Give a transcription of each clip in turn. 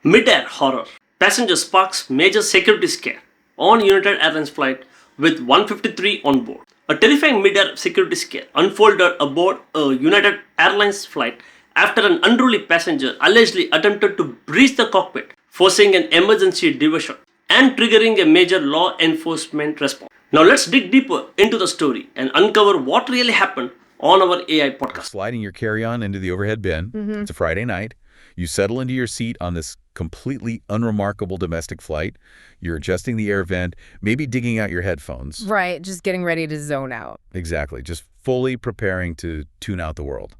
Mid-air horror. Passenger sparks major security scare on United Airlines flight with 153 on board. A terrifying mid-air security scare unfolded aboard a United Airlines flight after an unruly passenger allegedly attempted to breach the cockpit, forcing an emergency diversion and triggering a major law enforcement response. Now let's dig deeper into the story and uncover what really happened on our AI podcast. Sliding your carry-on into the overhead bin. It's a Friday night. You settle into your seat on this completely unremarkable domestic flight. You're adjusting the air vent, maybe digging out your headphones. Right, just getting ready to zone out. Exactly, just fully preparing to tune out the world.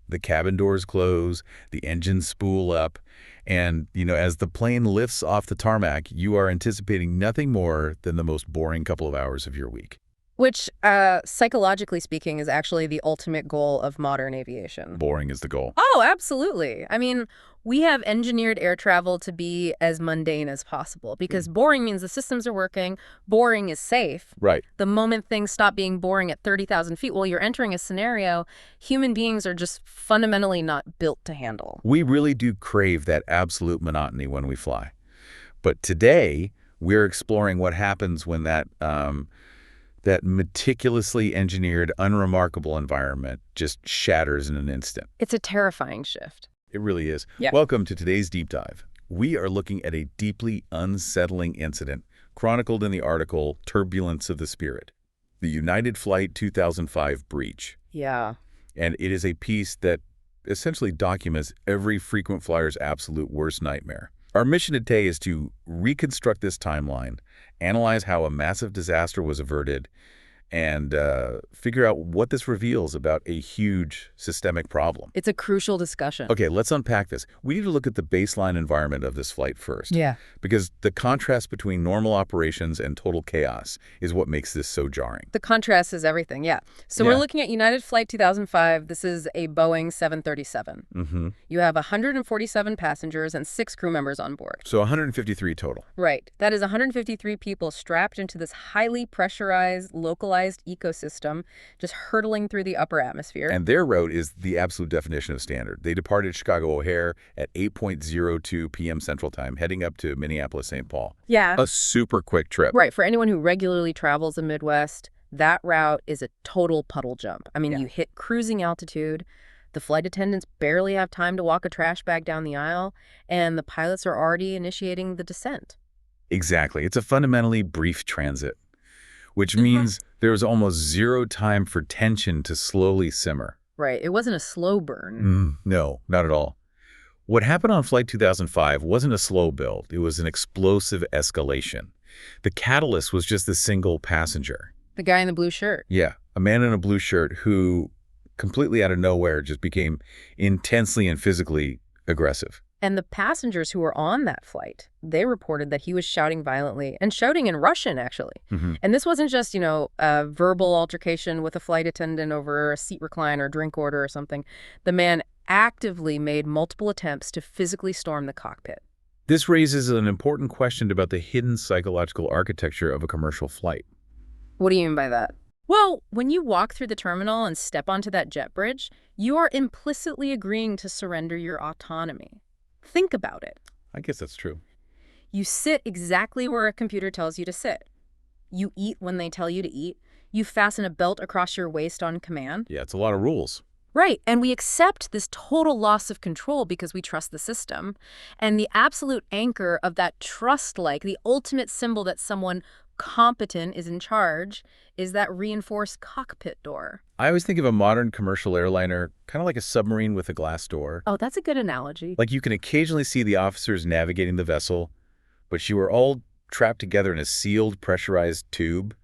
The cabin doors close, the engines spool up, and, as the plane lifts off the tarmac, you are anticipating nothing more than the most boring couple of hours of your week. Which, psychologically speaking, is actually the ultimate goal of modern aviation. Boring is the goal. Oh, absolutely. I mean, we have engineered air travel to be as mundane as possible because boring means the systems are working, boring is safe. Right. The moment things stop being boring at 30,000 feet, well, you're entering a scenario human beings are just fundamentally not built to handle. We really do crave that absolute monotony when we fly. But today, we're exploring what happens when that meticulously engineered, unremarkable environment just shatters in an instant. It's a terrifying shift. It really is. Yeah. Welcome to today's deep dive. We are looking at a deeply unsettling incident chronicled in the article Turbulence of the Spirit, the United Flight 2005 breach. Yeah. And it is a piece that essentially documents every frequent flyer's absolute worst nightmare. Our mission today is to reconstruct this timeline, analyze how a massive disaster was averted, and figure out what this reveals about a huge systemic problem. It's a crucial discussion. Okay, let's unpack this. We need to look at the baseline environment of this flight first. Yeah. Because the contrast between normal operations and total chaos is what makes this so jarring. The contrast is everything, yeah. So we're looking at United Flight 2005. This is a Boeing 737. Mm-hmm. You have 147 passengers and 6 crew members on board. So 153 total. Right. That is 153 people strapped into this highly pressurized, localized ecosystem, just hurtling through the upper atmosphere. And their route is the absolute definition of standard. They departed Chicago O'Hare at 8:02 p.m. Central Time, heading up to Minneapolis, St. Paul. Yeah. A super quick trip. Right. For anyone who regularly travels the Midwest, that route is a total puddle jump. I mean, you hit cruising altitude, the flight attendants barely have time to walk a trash bag down the aisle, and the pilots are already initiating the descent. Exactly. It's a fundamentally brief transit, which means there was almost zero time for tension to slowly simmer. Right. It wasn't a slow burn. No, not at all. What happened on Flight 2005 wasn't a slow build. It was an explosive escalation. The catalyst was just the single passenger. The guy in the blue shirt. Yeah, a man in a blue shirt who completely out of nowhere just became intensely and physically aggressive. And the passengers who were on that flight, they reported that he was shouting violently and shouting in Russian, actually. And this wasn't just, a verbal altercation with a flight attendant over a seat recline or drink order or something. The man actively made multiple attempts to physically storm the cockpit. This raises an important question about the hidden psychological architecture of a commercial flight. What do you mean by that? Well, when you walk through the terminal and step onto that jet bridge, you are implicitly agreeing to surrender your autonomy. Think about it. I guess that's true. You sit exactly where a computer tells you to sit. You eat when they tell you to eat. You fasten a belt across your waist on command. Yeah, it's a lot of rules. Right, and we accept this total loss of control because we trust the system. And the absolute anchor of that trust, the ultimate symbol that someone competent is in charge, is that reinforced cockpit door. I always think of a modern commercial airliner kind of like a submarine with a glass door. Oh, that's a good analogy. Like you can occasionally see the officers navigating the vessel, but you are all trapped together in a sealed, pressurized tube.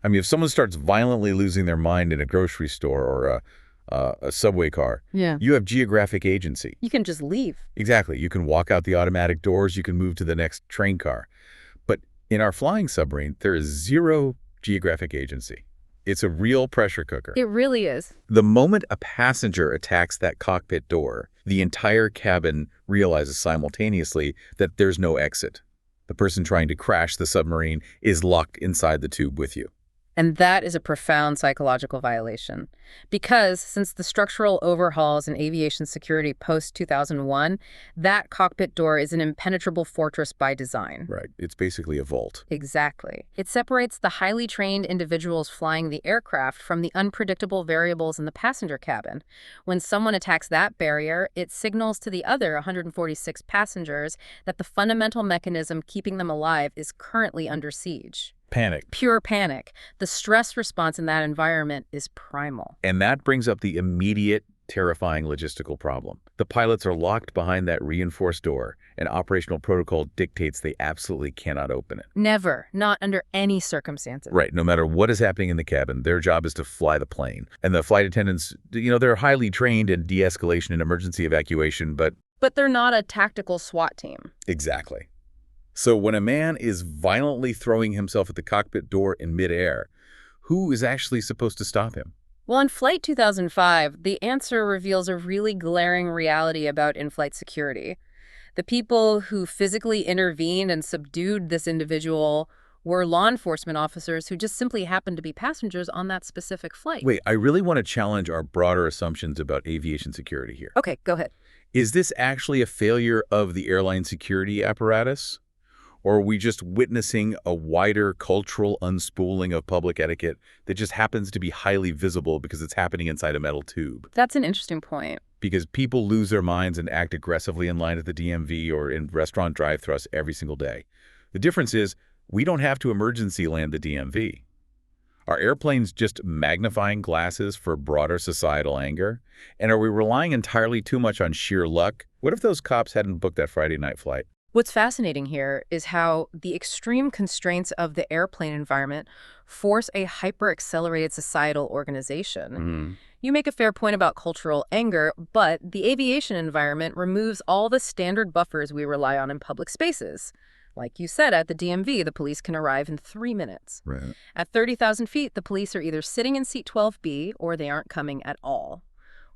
I mean, if someone starts violently losing their mind in a grocery store or a subway car, you have geographic agency. You can just leave. Exactly. You can walk out the automatic doors. You can move to the next train car. But in our flying submarine, there is zero geographic agency. It's a real pressure cooker. It really is. The moment a passenger attacks that cockpit door, the entire cabin realizes simultaneously that there's no exit. The person trying to crash the submarine is locked inside the tube with you. And that is a profound psychological violation. Because since the structural overhauls in aviation security post-2001, that cockpit door is an impenetrable fortress by design. Right. It's basically a vault. Exactly. It separates the highly trained individuals flying the aircraft from the unpredictable variables in the passenger cabin. When someone attacks that barrier, it signals to the other 146 passengers that the fundamental mechanism keeping them alive is currently under siege. Panic. Pure panic. The stress response in that environment is primal. And that brings up the immediate, terrifying logistical problem. The pilots are locked behind that reinforced door, and operational protocol dictates they absolutely cannot open it. Never. Not under any circumstances. Right. No matter what is happening in the cabin, their job is to fly the plane. And the flight attendants, they're highly trained in de-escalation and emergency evacuation, but they're not a tactical SWAT team. Exactly. So when a man is violently throwing himself at the cockpit door in midair, who is actually supposed to stop him? Well, on Flight 2005, the answer reveals a really glaring reality about in-flight security. The people who physically intervened and subdued this individual were law enforcement officers who just simply happened to be passengers on that specific flight. Wait, I really want to challenge our broader assumptions about aviation security here. Okay, go ahead. Is this actually a failure of the airline security apparatus? Or are we just witnessing a wider cultural unspooling of public etiquette that just happens to be highly visible because it's happening inside a metal tube? That's an interesting point. Because people lose their minds and act aggressively in line at the DMV or in restaurant drive-thrus every single day. The difference is we don't have to emergency land the DMV. Are airplanes just magnifying glasses for broader societal anger? And are we relying entirely too much on sheer luck? What if those cops hadn't booked that Friday night flight? What's fascinating here is how the extreme constraints of the airplane environment force a hyper-accelerated societal organization. You make a fair point about cultural anger, but the aviation environment removes all the standard buffers we rely on in public spaces. Like you said, at the DMV, the police can arrive in 3 minutes. Right. At 30,000 feet, the police are either sitting in seat 12B or they aren't coming at all.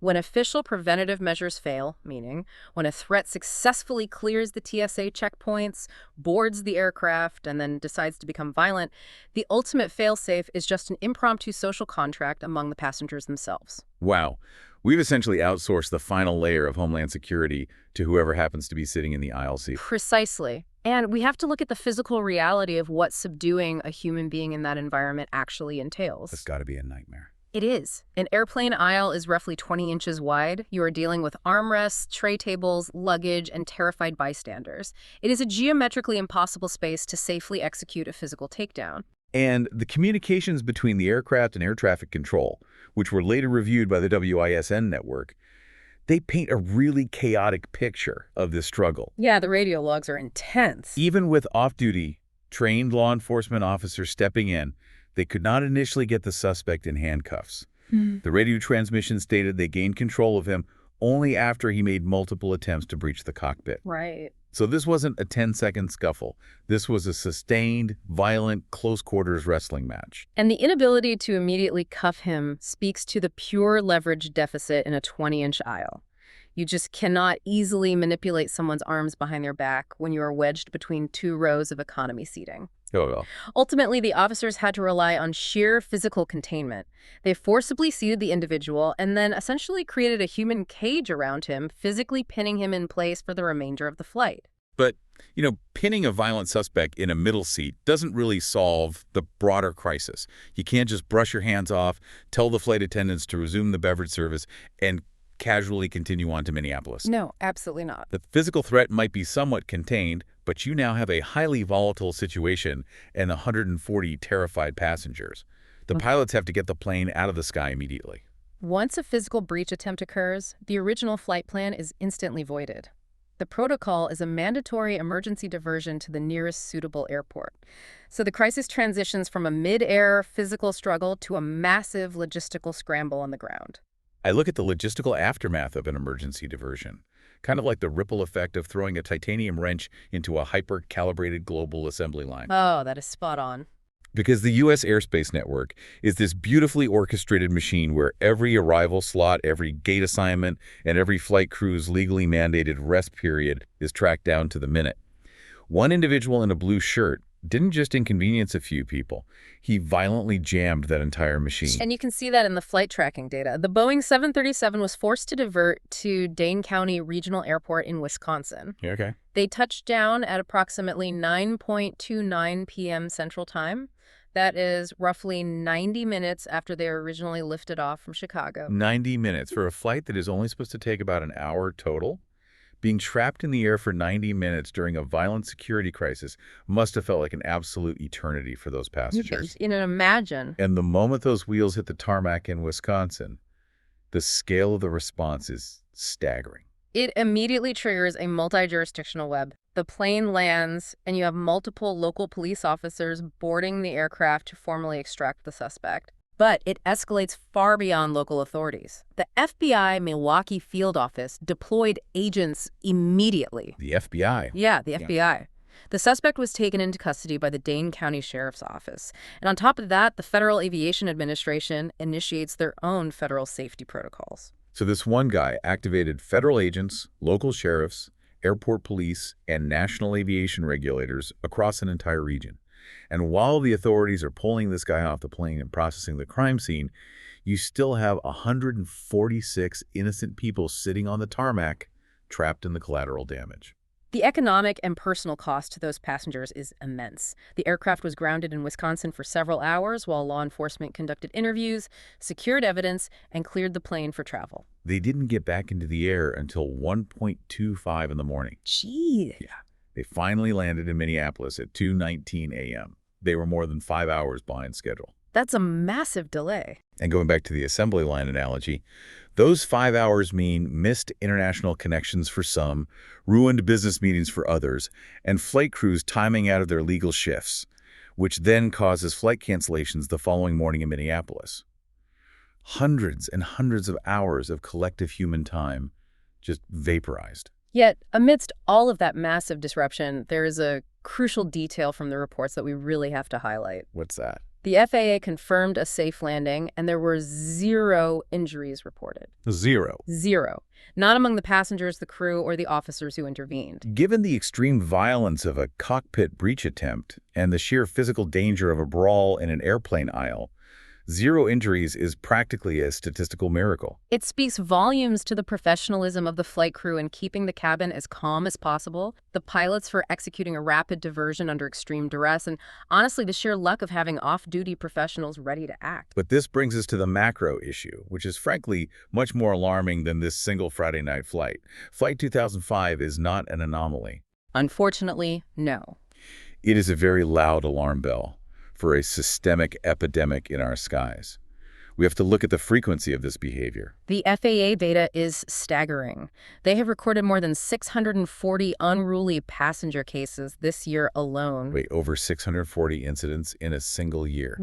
When official preventative measures fail, meaning when a threat successfully clears the TSA checkpoints, boards the aircraft, and then decides to become violent, the ultimate fail-safe is just an impromptu social contract among the passengers themselves. Wow. We've essentially outsourced the final layer of Homeland Security to whoever happens to be sitting in the aisle seat. Precisely. And we have to look at the physical reality of what subduing a human being in that environment actually entails. That's got to be a nightmare. It is. An airplane aisle is roughly 20 inches wide. You are dealing with armrests, tray tables, luggage, and terrified bystanders. It is a geometrically impossible space to safely execute a physical takedown. And the communications between the aircraft and air traffic control, which were later reviewed by the WISN network, they paint a really chaotic picture of this struggle. Yeah, the radio logs are intense. Even with off-duty, trained law enforcement officers stepping in, they could not initially get the suspect in handcuffs. The radio transmission stated they gained control of him only after he made multiple attempts to breach the cockpit. Right. So this wasn't a 10-second scuffle. This was a sustained, violent, close-quarters wrestling match. And the inability to immediately cuff him speaks to the pure leverage deficit in a 20-inch aisle. You just cannot easily manipulate someone's arms behind their back when you are wedged between 2 rows of economy seating. Oh, well. Ultimately, the officers had to rely on sheer physical containment. They forcibly seated the individual and then essentially created a human cage around him, physically pinning him in place for the remainder of the flight. But, pinning a violent suspect in a middle seat doesn't really solve the broader crisis. You can't just brush your hands off, tell the flight attendants to resume the beverage service, and casually continue on to Minneapolis. No, absolutely not. The physical threat might be somewhat contained, but you now have a highly volatile situation and 140 terrified passengers. The pilots have to get the plane out of the sky immediately. Once a physical breach attempt occurs, the original flight plan is instantly voided. The protocol is a mandatory emergency diversion to the nearest suitable airport. So the crisis transitions from a mid-air physical struggle to a massive logistical scramble on the ground. I look at the logistical aftermath of an emergency diversion, kind of like the ripple effect of throwing a titanium wrench into a hyper-calibrated global assembly line. Oh, that is spot on. Because the U.S. airspace network is this beautifully orchestrated machine where every arrival slot, every gate assignment, and every flight crew's legally mandated rest period is tracked down to the minute. One individual in a blue shirt didn't just inconvenience a few people. He violently jammed that entire machine. And you can see that in the flight tracking data. The Boeing 737 was forced to divert to Dane County Regional Airport in Wisconsin. Yeah, okay. They touched down at approximately 9:29 p.m. Central Time. That is roughly 90 minutes after they were originally lifted off from Chicago. 90 minutes for a flight that is only supposed to take about an hour total? Being trapped in the air for 90 minutes during a violent security crisis must have felt like an absolute eternity for those passengers. Imagine. And the moment those wheels hit the tarmac in Wisconsin, the scale of the response is staggering. It immediately triggers a multi-jurisdictional web. The plane lands, and you have multiple local police officers boarding the aircraft to formally extract the suspect. But it escalates far beyond local authorities. The FBI Milwaukee field office deployed agents immediately. The FBI? Yeah, the FBI. The suspect was taken into custody by the Dane County Sheriff's Office. And on top of that, the Federal Aviation Administration initiates their own federal safety protocols. So this one guy activated federal agents, local sheriffs, airport police, and national aviation regulators across an entire region. And while the authorities are pulling this guy off the plane and processing the crime scene, you still have 146 innocent people sitting on the tarmac, trapped in the collateral damage. The economic and personal cost to those passengers is immense. The aircraft was grounded in Wisconsin for several hours while law enforcement conducted interviews, secured evidence, and cleared the plane for travel. They didn't get back into the air until 1:25 in the morning. Gee. Yeah. They finally landed in Minneapolis at 2:19 a.m. They were more than 5 hours behind schedule. That's a massive delay. And going back to the assembly line analogy, those 5 hours mean missed international connections for some, ruined business meetings for others, and flight crews timing out of their legal shifts, which then causes flight cancellations the following morning in Minneapolis. Hundreds and hundreds of hours of collective human time just vaporized. Yet, amidst all of that massive disruption, there is a crucial detail from the reports that we really have to highlight. What's that? The FAA confirmed a safe landing, and there were 0 injuries reported. 0. 0. Not among the passengers, the crew, or the officers who intervened. Given the extreme violence of a cockpit breach attempt and the sheer physical danger of a brawl in an airplane aisle, 0 injuries is practically a statistical miracle. It speaks volumes to the professionalism of the flight crew in keeping the cabin as calm as possible, the pilots for executing a rapid diversion under extreme duress, and honestly, the sheer luck of having off-duty professionals ready to act. But this brings us to the macro issue, which is frankly much more alarming than this single Friday night flight. Flight 2005 is not an anomaly. Unfortunately, no. It is a very loud alarm bell for a systemic epidemic in our skies. We have to look at the frequency of this behavior. The FAA data is staggering. They have recorded more than 640 unruly passenger cases this year alone. Wait, over 640 incidents in a single year.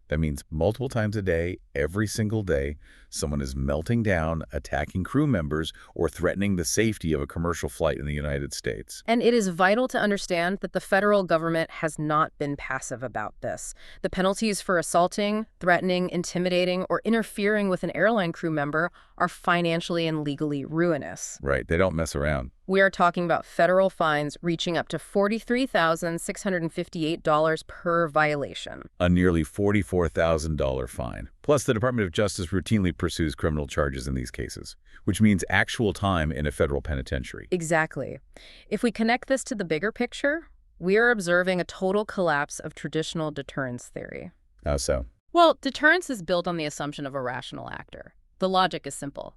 That means multiple times a day, every single day, someone is melting down, attacking crew members, or threatening the safety of a commercial flight in the United States. And it is vital to understand that the federal government has not been passive about this. The penalties for assaulting, threatening, intimidating, or interfering with an airline crew member are financially and legally ruinous. Right, they don't mess around. We are talking about federal fines reaching up to $43,658 per violation. A nearly $44,000 fine. Plus, the Department of Justice routinely pursues criminal charges in these cases, which means actual time in a federal penitentiary. Exactly. If we connect this to the bigger picture, we are observing a total collapse of traditional deterrence theory. How so? Well, deterrence is built on the assumption of a rational actor. The logic is simple.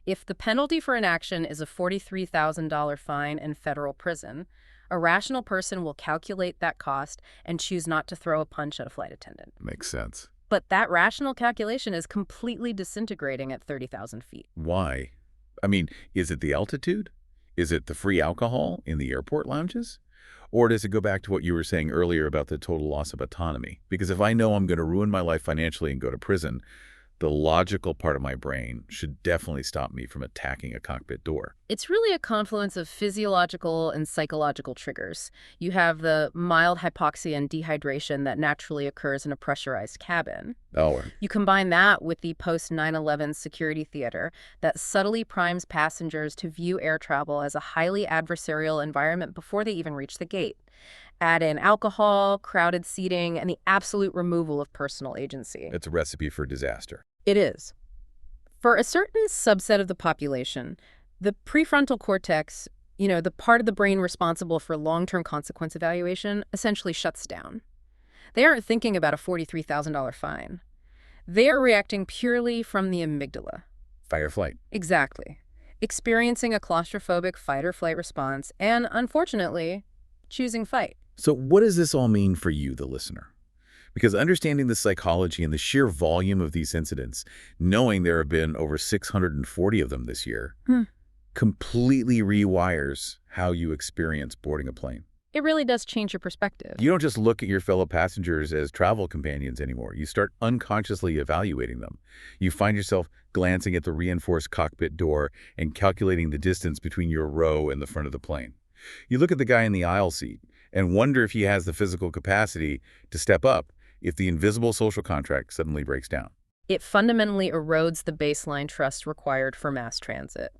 If the penalty for an action is a $43,000 fine and federal prison, a rational person will calculate that cost and choose not to throw a punch at a flight attendant. Makes sense. But that rational calculation is completely disintegrating at 30,000 feet. Why? I mean, is it the altitude? Is it the free alcohol in the airport lounges? Or does it go back to what you were saying earlier about the total loss of autonomy? Because if I know I'm going to ruin my life financially and go to prison, the logical part of my brain should definitely stop me from attacking a cockpit door. It's really a confluence of physiological and psychological triggers. You have the mild hypoxia and dehydration that naturally occurs in a pressurized cabin. You combine that with the post-9/11 security theater that subtly primes passengers to view air travel as a highly adversarial environment before they even reach the gate. Add in alcohol, crowded seating, and the absolute removal of personal agency. It's a recipe for disaster. It is. For a certain subset of the population, the prefrontal cortex, the part of the brain responsible for long-term consequence evaluation, essentially shuts down. They aren't thinking about a $43,000 fine. They are reacting purely from the amygdala. Fight or flight. Exactly. Experiencing a claustrophobic fight-or-flight response and, unfortunately, choosing fight. So what does this all mean for you, the listener? Because understanding the psychology and the sheer volume of these incidents, knowing there have been over 640 of them this year, completely rewires how you experience boarding a plane. It really does change your perspective. You don't just look at your fellow passengers as travel companions anymore. You start unconsciously evaluating them. You find yourself glancing at the reinforced cockpit door and calculating the distance between your row and the front of the plane. You look at the guy in the aisle seat and wonder if he has the physical capacity to step up if the invisible social contract suddenly breaks down. It fundamentally erodes the baseline trust required for mass transit.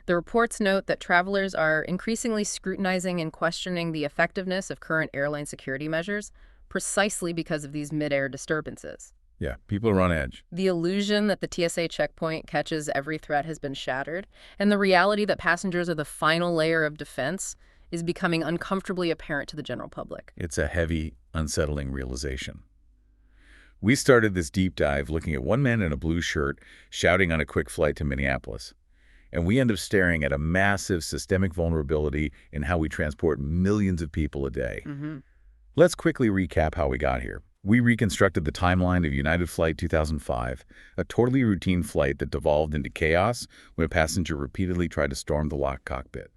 The reports note that travelers are increasingly scrutinizing and questioning the effectiveness of current airline security measures precisely because of these mid-air disturbances. Yeah, people are on edge. The illusion that the TSA checkpoint catches every threat has been shattered, and the reality that passengers are the final layer of defense is becoming uncomfortably apparent to the general public. It's a heavy, unsettling realization. We started this deep dive looking at one man in a blue shirt shouting on a quick flight to Minneapolis. And we end up staring at a massive systemic vulnerability in how we transport millions of people a day. Let's quickly recap how we got here. We reconstructed the timeline of United Flight 2005, a totally routine flight that devolved into chaos when a passenger repeatedly tried to storm the locked cockpit.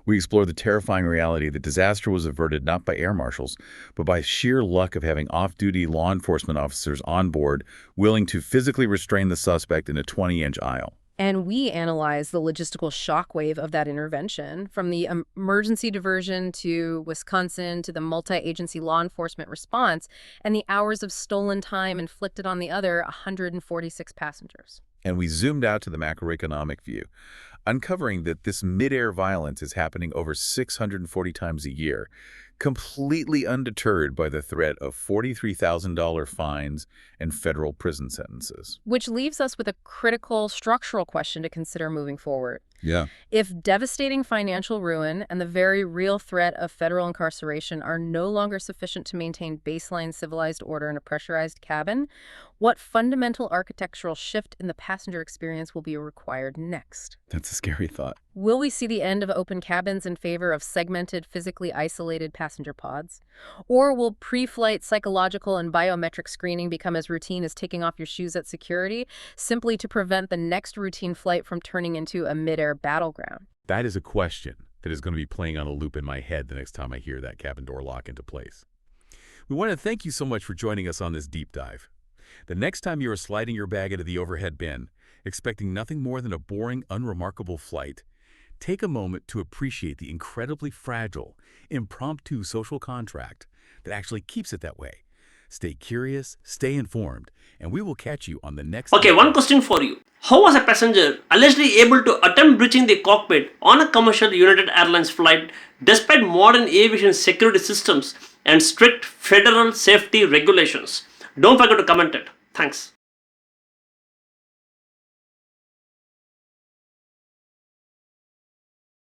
We explored the terrifying reality that disaster was averted not by air marshals, but by sheer luck of having off-duty law enforcement officers on board willing to physically restrain the suspect in a 20-inch aisle. And we analyze the logistical shockwave of that intervention, from the emergency diversion to Wisconsin to the multi-agency law enforcement response and the hours of stolen time inflicted on the other 146 passengers. And we zoomed out to the macroeconomic view, uncovering that this mid-air violence is happening over 640 times a year, completely undeterred by the threat of $43,000 fines and federal prison sentences. Which leaves us with a critical structural question to consider moving forward. Yeah. If devastating financial ruin and the very real threat of federal incarceration are no longer sufficient to maintain baseline civilized order in a pressurized cabin, what fundamental architectural shift in the passenger experience will be required next? That's a scary thought. Will we see the end of open cabins in favor of segmented, physically isolated passenger pods? Or will pre-flight psychological and biometric screening become as routine as taking off your shoes at security, simply to prevent the next routine flight from turning into a mid-air battleground? That is a question that is going to be playing on a loop in my head the next time I hear that cabin door lock into place. We want to thank you so much for joining us on this deep dive. The next time you are sliding your bag into the overhead bin, expecting nothing more than a boring, unremarkable flight, take a moment to appreciate the incredibly fragile, impromptu social contract that actually keeps it that way. Stay curious, stay informed, and we will catch you on the next... Okay, one question for you. How was a passenger allegedly able to attempt breaching the cockpit on a commercial United Airlines flight despite modern aviation security systems and strict federal safety regulations? Don't forget to comment it. Thanks.